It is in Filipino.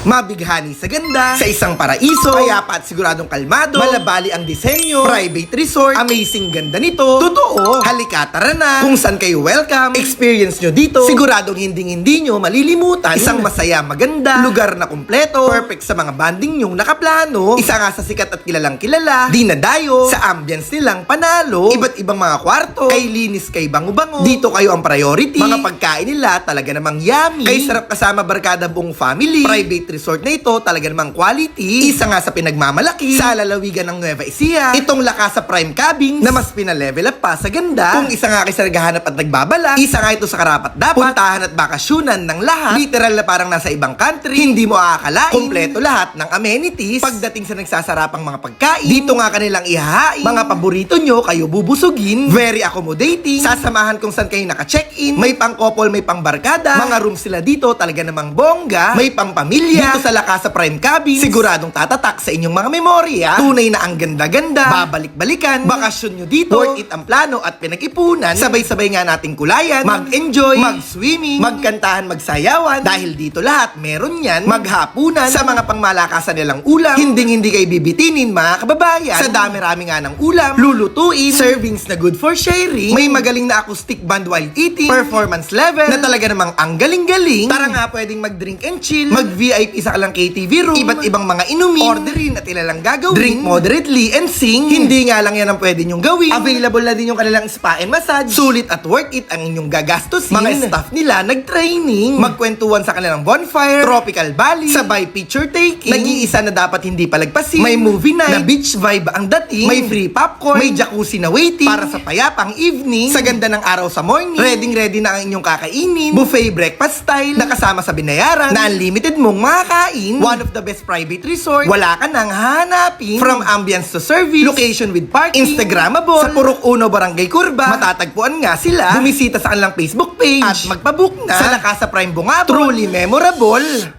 Mabighani sa ganda, sa isang paraiso, kaya pa at siguradong kalmado, malabali ang disenyo, private resort, amazing ganda nito. Totoo, halika tara na, kung saan kayo welcome, experience nyo dito, siguradong hindi nyo malilimutan. Isang masaya, maganda, lugar na kumpleto, perfect sa mga banding nyong nakaplano, isa nga sa sikat at kilalang kilala, di na dayo, sa ambience nilang panalo, iba't ibang mga kwarto, kay linis kay bango-bango, dito kayo ang priority, mga pagkain nila talaga namang yummy, kay sarap kasama barkada buong family, private resort na ito talaga namang quality, isa nga sa pinagmamalaki, sa lalawigan ng Nueva Ecija, itong lakas sa prime cabins, na mas pinalevel up pa sa ganda, kung isa nga kayo sa naghahanap at nagbabala, isa nga ito sa karapat dapat, puntahan at bakasyunan ng lahat, literal na parang nasa ibang country, hindi mo aakalain, kompleto lahat ng amenities, pagdating sa nagsasarapang mga pagkain, dito nga kanilang ihahain, mga paborito nyo, kayo bubusugin, very accommodating, sasamahan kung saan kayo naka-check-in, may pang-couple, may pang-barkada, mga rooms sila dito talaga namang bongga, may pang-pamilya, dito sa lakas sa prime cabins, siguradong tatatak sa inyong mga memorya, tunay na ang ganda-ganda, babalik-balikan, bakasyon nyo dito, worth it ang plano at pinag-ipunan, sabay-sabay nga nating kulayan, mag-enjoy, mag-swimming, magkantahan, magsayawan, dahil dito lahat meron yan, maghapunan, sa mga pangmalakasan nilang ulam, hindi kayo bibitinin mga kababayan, sa dami-rami nga ng ulam, lulutuin, servings na good for sharing, may magaling na acoustic band while eating, performance level, na talaga namang ang galing-galing, tara nga pwedeng mag-drink and chill, mag-VIP sa kalang KTV room, iba't ibang mga inumin, orderin at ilalang gagawin, drink moderately and sing, hindi nga lang yan ang pwede nyong gawin, available na din yung kanilang spa and massage, sulit at worth it ang inyong gagastusin, mga staff nila nag-training, magkwentuhan sa kanilang bonfire, tropical valley, sabay picture taking, nag-iisa na dapat hindi palagpasin, may movie night, na beach vibe ang dating, may free popcorn, may jacuzzi na waiting, para sa payapang evening, sa ganda ng araw sa morning, ready na ang inyong kakainin, buffet breakfast style, nakasama sa binayaran, na unlimited mong makakain, one of the best private resort, wala ka nang hahanapin, from ambience to service, location with parking, Instagrammable, sa Purok Uno, Barangay Curva, matatagpuan nga sila, bumisita sa kanilang Facebook page, at magpabook na, sa Lakasa Prime Bungabo, truly memorable.